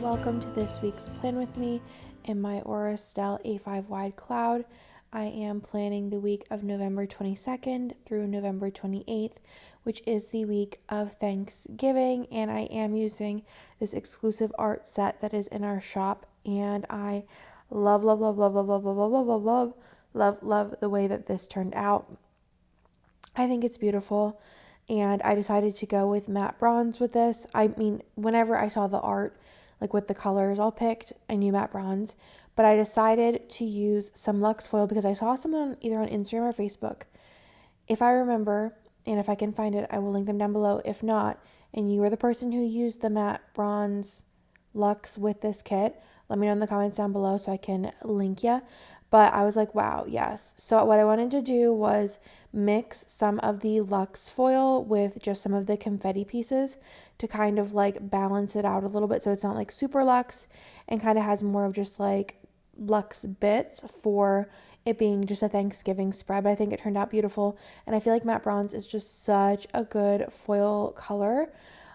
welcome to this week's plan with me in my Aura Style A5 wide cloud. I am planning the week of November 22nd through November 28th, which is the week of Thanksgiving, and I am using this exclusive art set that is in our shop, and I love the way that this turned out. I think it's beautiful, and I decided to go with matte bronze with this. I mean, whenever I saw the art, like with the colors all picked, I knew matte bronze, but I decided to use some Luxe foil because I saw someone either on Instagram or Facebook. If I remember, and if I can find it, I will link them down below. If not, and you are the person who used the matte bronze Luxe with this kit, let me know in the comments down below so I can link you. But I was like, wow, yes. So what I wanted to do was mix some of the Luxe foil with just some of the confetti pieces to kind of like balance it out a little bit so it's not like super luxe and kind of has more of just like luxe bits for it being just a Thanksgiving spread. But I think it turned out beautiful, and I feel like matte bronze is just such a good foil color.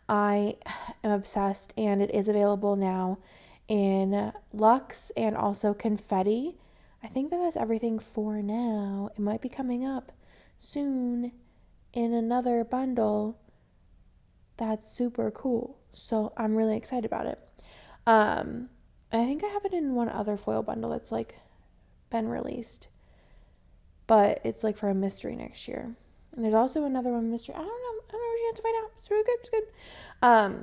I am obsessed, and it is available now in Luxe and also confetti. I think that's everything for now. It might be coming up soon in another bundle that's super cool, so I'm really excited about it. I think I have it in one other foil bundle that's like been released, but it's like for a mystery next year. And there's also another one mystery. I don't know. You have to find out. It's really good. It's good.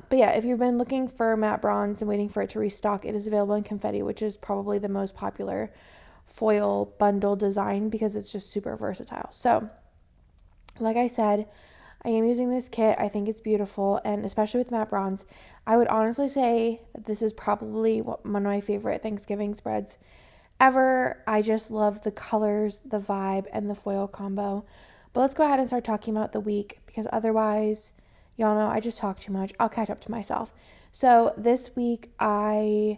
But yeah, if you've been looking for matte bronze and waiting for it to restock, it is available in confetti, which is probably the most popular foil bundle design because it's just super versatile. So, like I said, I am using this kit. I think it's beautiful, and especially with matte bronze, I would honestly say that this is probably one of my favorite Thanksgiving spreads ever. I just love the colors, the vibe, and the foil combo. But let's go ahead and start talking about the week, because otherwise, y'all know I just talk too much. I'll catch up to myself. So this week I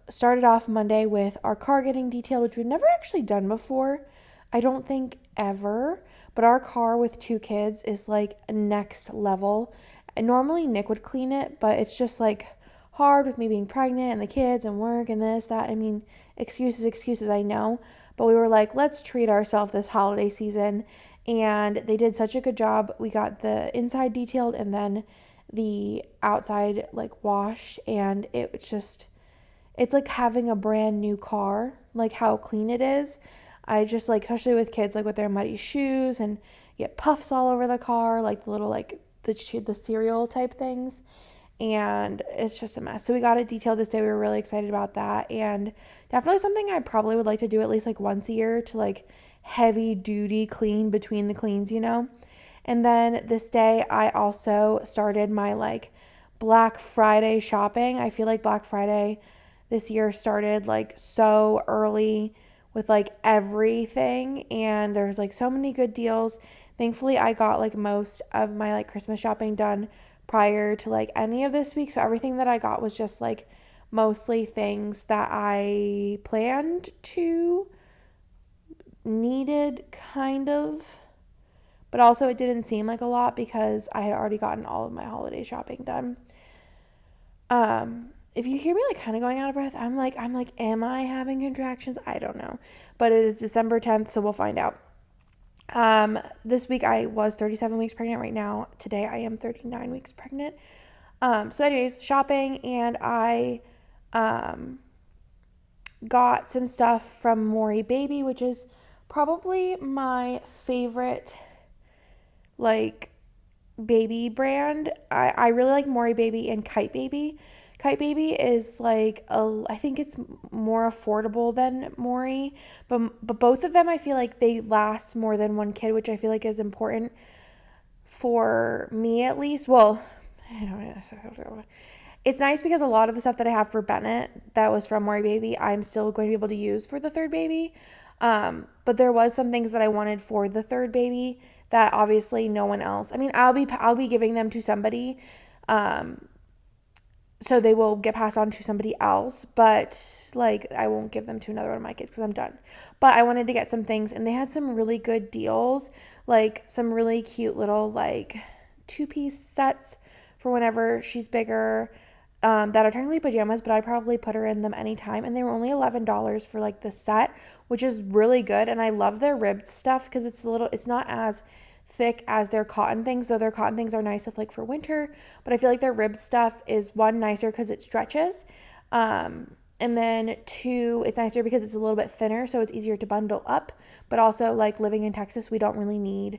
started off Monday with our car getting detailed, which we've never actually done before. I don't think ever, but our car with 2 kids is like next level. And normally Nick would clean it, but it's just like hard with me being pregnant and the kids and work and this, that. I mean, excuses, I know. But we were like, let's treat ourselves this holiday season. And they did such a good job. We got the inside detailed and then the outside like washed. And it's like having a brand new car, like how clean it is. I just like, especially with kids, like with their muddy shoes and you get puffs all over the car, like the little like the cereal type things. And it's just a mess. So we got it detailed this day. We were really excited about that, and definitely something I probably would like to do at least like once a year to like heavy duty clean between the cleans, you know. And then this day I also started my like Black Friday shopping. I feel like Black Friday this year started like so early with like everything, and there's like so many good deals. Thankfully I got like most of my like Christmas shopping done prior to like any of this week, so everything that I got was just like mostly things that I planned to needed kind of, but also it didn't seem like a lot because I had already gotten all of my holiday shopping done. If you hear me like kind of going out of breath, I'm like am I having contractions? I don't know, but it is December 10th, so we'll find out. This week I was 37 weeks pregnant. Right now, today I am 39 weeks pregnant. So anyways, shopping, and I, got some stuff from Maury Baby, which is probably my favorite, like, baby brand. I really like Maury Baby and Kite Baby. Kite Baby is like I think it's more affordable than Maury, but both of them I feel like they last more than one kid, which I feel like is important for me at least. Well, I don't know. It's nice because a lot of the stuff that I have for Bennett that was from Maury Baby, I'm still going to be able to use for the third baby. But there was some things that I wanted for the third baby that obviously no one else. I mean, I'll be giving them to somebody. So they will get passed on to somebody else, but like I won't give them to another one of my kids because I'm done. But I wanted to get some things, and they had some really good deals, like some really cute little like 2-piece sets for whenever she's bigger. that are technically pajamas, but I'd probably put her in them anytime. And they were only $11 for like the set, which is really good. And I love their ribbed stuff because it's not as thick as their cotton things, though their cotton things are nice if like for winter. But I feel like their ribbed stuff is one, nicer because it stretches. And then two, it's nicer because it's a little bit thinner, so it's easier to bundle up. But also, like living in Texas, we don't really need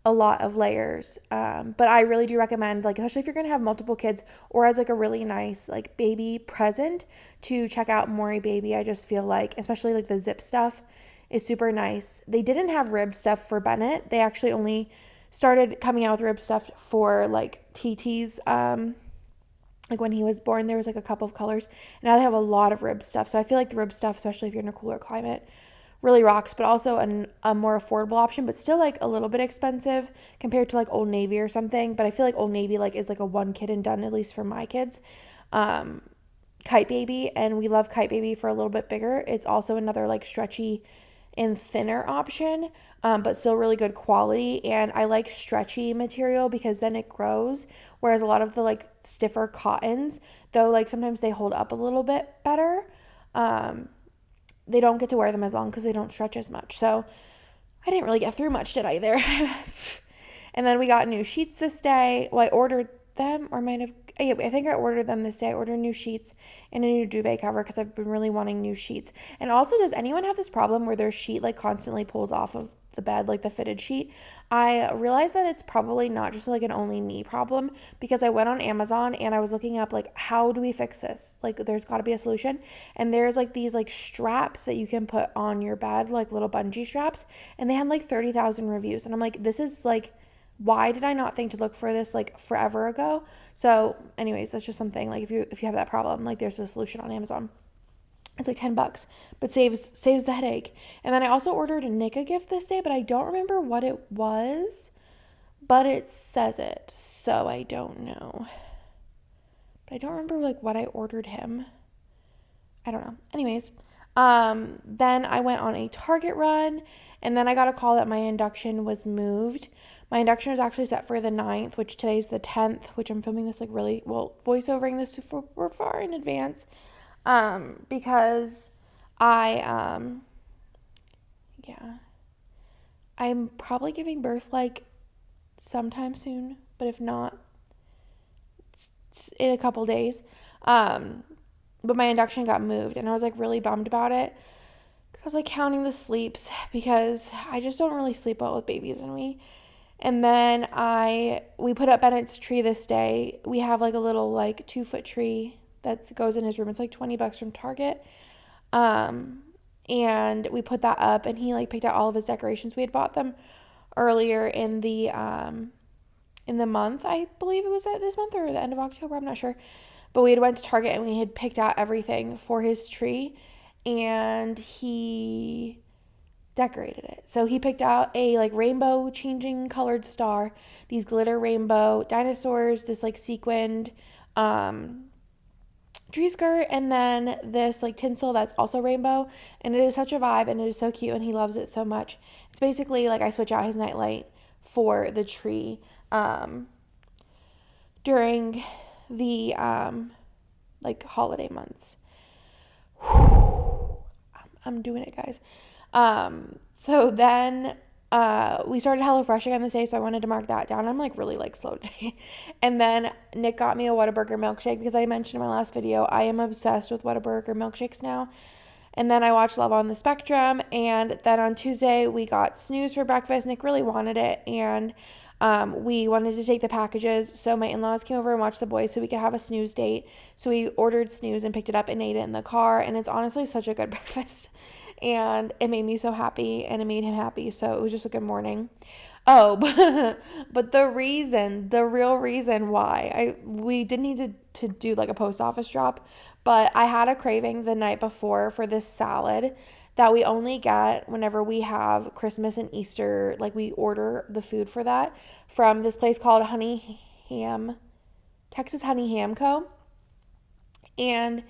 a lot of layers. But I really do recommend, like, especially if you're gonna have multiple kids or as like a really nice like baby present, to check out Maury Baby. I just feel like, especially like the zip stuff is super nice. They didn't have rib stuff for Bennett. They actually only started coming out with rib stuff for like TT's. Like when he was born, there was like a couple of colors. And now they have a lot of rib stuff. So I feel like the rib stuff, especially if you're in a cooler climate, really rocks, but also a more affordable option, but still like a little bit expensive compared to like Old Navy or something. But I feel like Old Navy like is like a one kid and done, at least for my kids. Kite Baby, and we love Kite Baby for a little bit bigger. It's also another like stretchy and thinner option, but still really good quality. And I like stretchy material because then it grows, whereas a lot of the like stiffer cottons, though like sometimes they hold up a little bit better, they don't get to wear them as long because they don't stretch as much. So I didn't really get through much, did I there? And then we got new sheets this day. Well, I ordered them, or might have, yeah, I think I ordered them this day. I ordered new sheets and a new duvet cover because I've been really wanting new sheets. And also, does anyone have this problem where their sheet like constantly pulls off of the bed, like the fitted sheet? I realized that it's probably not just like an only me problem, because I went on Amazon and I was looking up like, how do we fix this? Like there's got to be a solution. And there's like these like straps that you can put on your bed, like little bungee straps, and they had like 30,000 reviews. And I'm like, this is like, why did I not think to look for this like forever ago? So anyways, that's just something, like if you have that problem, like there's a solution on Amazon. It's like $10, but saves the headache. And then I also ordered Nick a gift this day, but I don't remember what it was, but it says it, so I don't know. But I don't remember like what I ordered him. I don't know. Anyways, then I went on a Target run, and then I got a call that my induction was moved. My induction was actually set for the 9th, which today's the 10th, which I'm filming this like really, well, voiceovering this for far in advance, because I'm probably giving birth like sometime soon, but if not, in a couple days. But my induction got moved, and I was like really bummed about it. I was like counting the sleeps because I just don't really sleep well with babies in me. And then we put up Bennett's tree this day. We have like a little like 2-foot tree that goes in his room. It's like $20 from Target. And we put that up, and he like picked out all of his decorations. We had bought them earlier in the month. I believe it was this month or the end of October. I'm not sure. But we had went to Target and we had picked out everything for his tree, and he decorated it. So he picked out a like rainbow changing colored star, these glitter rainbow dinosaurs, this like sequined tree skirt, and then this like tinsel that's also rainbow. And it is such a vibe, and it is so cute, and he loves it so much. It's basically like I switch out his nightlight for the tree during the like holiday months. I'm doing it, guys. So then we started HelloFresh again this day, so I wanted to mark that down. I'm like really like slow today. And then Nick got me a Whataburger milkshake because I mentioned in my last video I am obsessed with Whataburger milkshakes now. And then I watched Love on the Spectrum, and then on Tuesday we got snooze for breakfast. Nick really wanted it, and we wanted to take the packages, so my in-laws came over and watched the boys so we could have a snooze date. So we ordered snooze and picked it up and ate it in the car, and it's honestly such a good breakfast, and it made me so happy, and it made him happy, so it was just a good morning. Oh, but the real reason why we didn't need to do like a post office drop, but I had a craving the night before for this salad that we only get whenever we have Christmas and Easter. Like we order the food for that from this place called Texas Honey Ham Co. And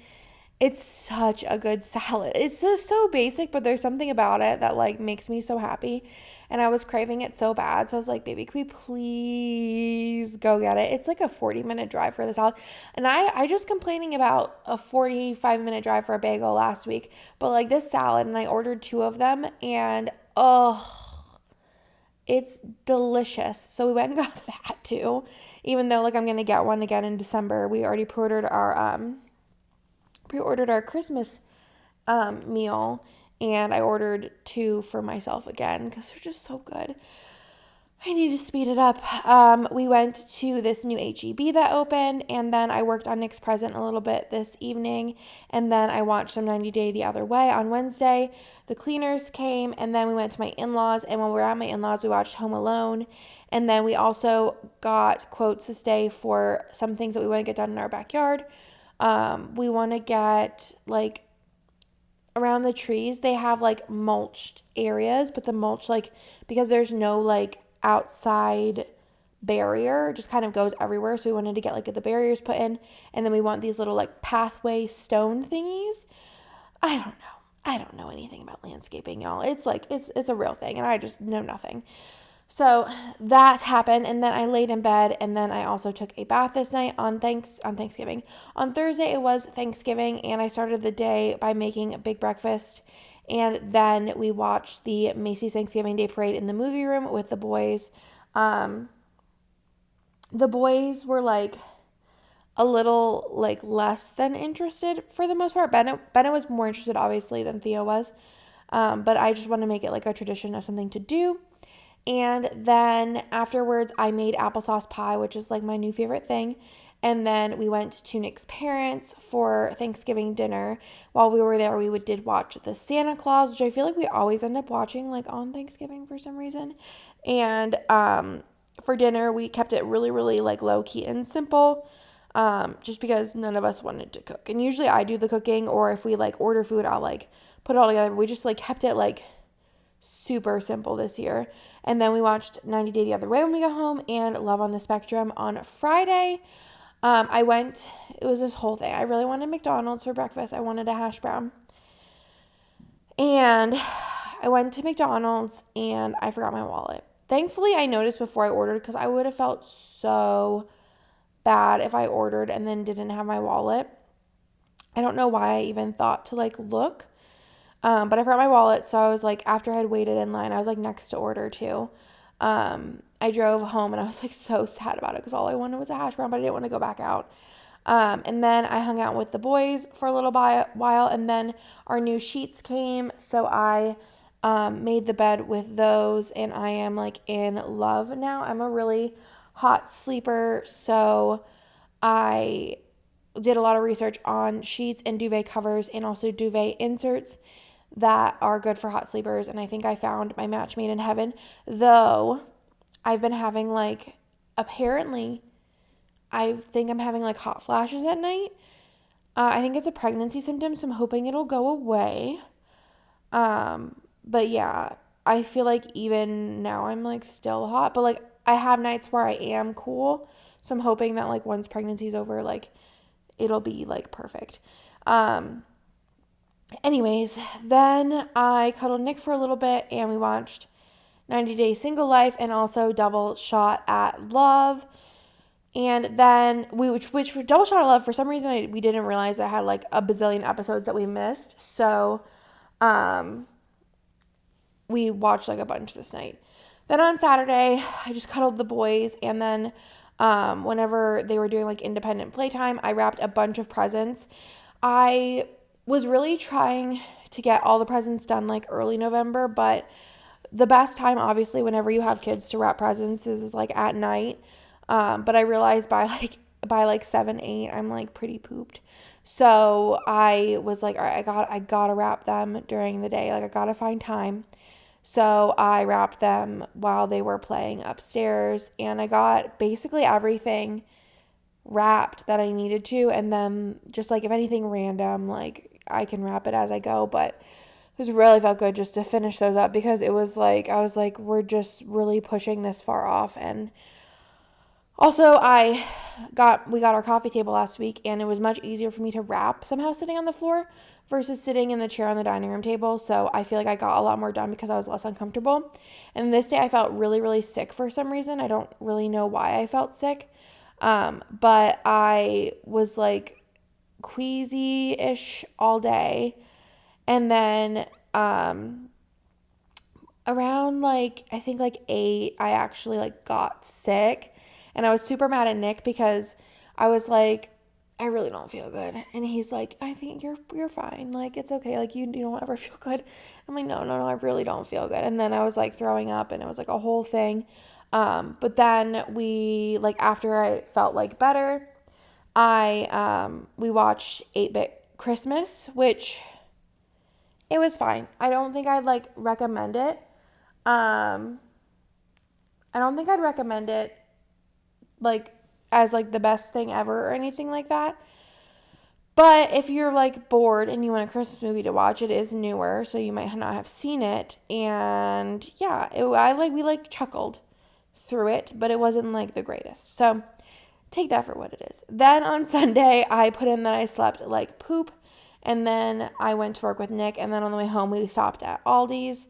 it's such a good salad. It's just so basic, but there's something about it that like makes me so happy. and I was craving it so bad. So I was like, baby, can we please go get it? It's like a 40-minute drive for the salad. And I just complaining about a 45-minute drive for a bagel last week. But like this salad, and I ordered 2 of them, and oh, it's delicious. So we went and got that too. Even though like I'm gonna get one again in December. We already pre-ordered our Christmas meal, and I ordered 2 for myself again because they're just so good. I need to speed it up. We went to this new H-E-B that opened, and then I worked on Nick's present a little bit this evening, and then I watched some 90 Day the Other Way on Wednesday. The cleaners came, and then we went to my in-laws, and when we were at my in-laws, we watched Home Alone, and then we also got quotes to stay for some things that we want to get done in our backyard. We want to get, like, around the trees, they have, like, mulched areas, but the mulch, like, because there's no, like, outside barrier, just kind of goes everywhere, so we wanted to get, like, the barriers put in, and then we want these little, like, pathway stone thingies. I don't know anything about landscaping, y'all. It's, like, it's a real thing, and I just know nothing. So that happened, and then I laid in bed, and then I also took a bath this night on Thanksgiving. On Thursday, it was Thanksgiving, and I started the day by making a big breakfast, and then we watched the Macy's Thanksgiving Day Parade in the movie room with the boys. The boys were, like, a little, like, less than interested for the most part. Bennett was more interested, obviously, than Theo was, but I just want to make it, like, a tradition of something to do. And then afterwards, I made applesauce pie, which is like my new favorite thing. And then we went to Nick's parents for Thanksgiving dinner. While we were there, we did watch the Santa Claus, which I feel like we always end up watching like on Thanksgiving for some reason. And for dinner, we kept it really, really like low key and simple, just because none of us wanted to cook. And usually I do the cooking, or if we like order food, I'll like put it all together. We just like kept it like super simple this year. And then we watched 90 Day the Other Way when we got home, and Love on the Spectrum on Friday. It was this whole thing. I really wanted McDonald's for breakfast. I wanted a hash brown. And I went to McDonald's and I forgot my wallet. Thankfully, I noticed before I ordered, because I would have felt so bad if I ordered and then didn't have my wallet. I don't know why I even thought to like look. But I forgot my wallet, so I was like, after I had waited in line, I was like next to order too. I drove home and I was like so sad about it because all I wanted was a hash brown, but I didn't want to go back out. And then I hung out with the boys for a little while, and then our new sheets came, so I made the bed with those, and I am like in love now. I'm a really hot sleeper, so I did a lot of research on sheets and duvet covers and also duvet inserts that are good for hot sleepers, and I think I found my match made in heaven. Though I've been having like, apparently I think I'm having like hot flashes at night. I think it's a pregnancy symptom, so I'm hoping it'll go away. But yeah, I feel like even now I'm like still hot, but like I have nights where I am cool, so I'm hoping that like once pregnancy's over, like it'll be like perfect. Anyways, then I cuddled Nick for a little bit, and we watched 90 Day Single Life and also Double Shot at Love. And then which for Double Shot at Love, for some reason we didn't realize I had like a bazillion episodes that we missed. So we watched like a bunch this night. Then on Saturday, I just cuddled the boys, and then whenever they were doing like independent playtime, I wrapped a bunch of presents. I was really trying to get all the presents done like early November, but the best time obviously whenever you have kids to wrap presents is like at night. But I realized by 7, 8, I'm like pretty pooped. So I was like, all right, I gotta wrap them during the day. Like I gotta find time. So I wrapped them while they were playing upstairs, and I got basically everything wrapped that I needed to. And then just like if anything random, like I can wrap it as I go, but it was really felt good just to finish those up, because it was like, I was like, we're just really pushing this far off, and Also, we got our coffee table last week, and it was much easier for me to wrap somehow sitting on the floor versus sitting in the chair on the dining room table. So I feel like I got a lot more done because I was less uncomfortable. And this day I felt really, really sick for some reason. I don't really know why I felt sick. But I was like queasy-ish all day. And then around like I think like 8, I actually like got sick, and I was super mad at Nick because I was like, I really don't feel good, and he's like, I think you're fine, like it's okay, like you don't ever feel good. I'm like, no, I really don't feel good. And then I was like throwing up, and it was like a whole thing. But then we like after I felt like better, we watched 8-Bit Christmas, which it was fine. I don't think I'd like recommend it. Um, I don't think I'd recommend it like as like the best thing ever or anything like that. But if you're like bored and you want a Christmas movie to watch, it is newer, so you might not have seen it. And yeah, we like chuckled through it, but it wasn't like the greatest. So take that for what it is. Then on Sunday, I put in that I slept like poop, and then I went to work with Nick, and then on the way home, we stopped at Aldi's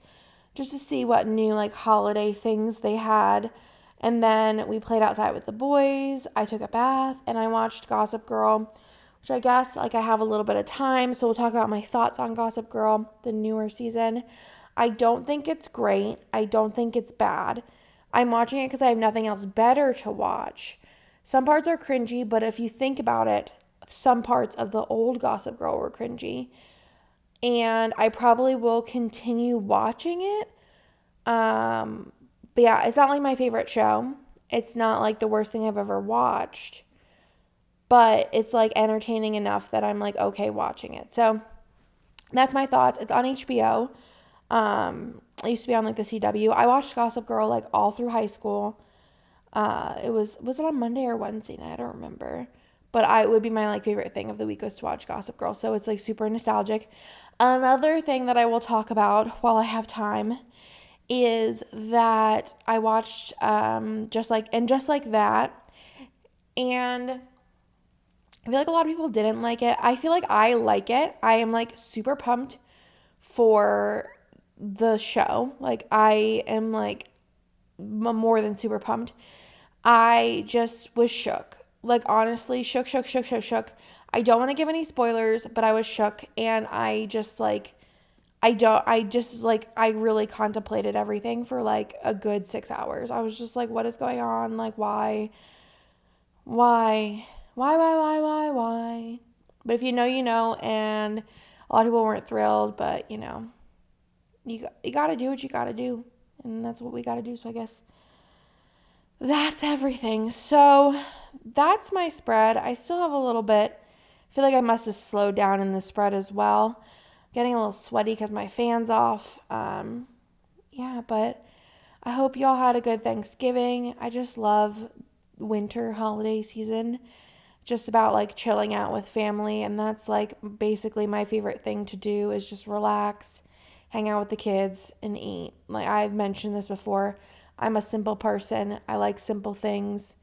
just to see what new like holiday things they had. And then we played outside with the boys. I took a bath and I watched Gossip Girl, which I guess like I have a little bit of time, so we'll talk about my thoughts on Gossip Girl, the newer season. I don't think it's great. I don't think it's bad. I'm watching it because I have nothing else better to watch. Some parts are cringy, but if you think about it, some parts of the old Gossip Girl were cringy. And I probably will continue watching it. But yeah, it's not like my favorite show. It's not like the worst thing I've ever watched. But it's like entertaining enough that I'm like okay watching it. So that's my thoughts. It's on HBO. It used to be on like the CW. I watched Gossip Girl like all through high school. Was it on Monday or Wednesday night? I don't remember. But it would be my like favorite thing of the week was to watch Gossip Girl. So it's like super nostalgic. Another thing that I will talk about while I have time is that I watched Just Like That. And I feel like a lot of people didn't like it. I feel like I like it. I am like super pumped for the show. Like I am like more than super pumped. I just was shook. Like honestly, shook. I don't want to give any spoilers, but I was shook, and I just like I really contemplated everything for like a good 6 hours. I was just like, what is going on? Like why? Why? But if you know, you know, and a lot of people weren't thrilled, but you know, you got to do what you got to do, and that's what we got to do. So I guess that's everything. So that's my spread. I still have a little bit. I feel like I must have slowed down in the spread as well. Getting a little sweaty because my fan's off. Yeah, but I hope y'all had a good Thanksgiving. I just love winter holiday season. Just about like chilling out with family, and that's like basically my favorite thing to do is just relax, hang out with the kids, and eat. Like I've mentioned this before, I'm a simple person. I like simple things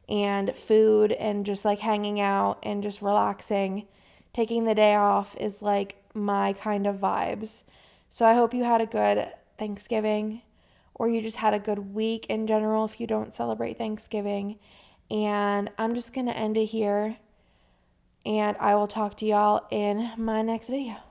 and food and just like hanging out and just relaxing. Taking the day off is like my kind of vibes. So I hope you had a good Thanksgiving, or you just had a good week in general if you don't celebrate Thanksgiving. And I'm just going to end it here, and I will talk to y'all in my next video.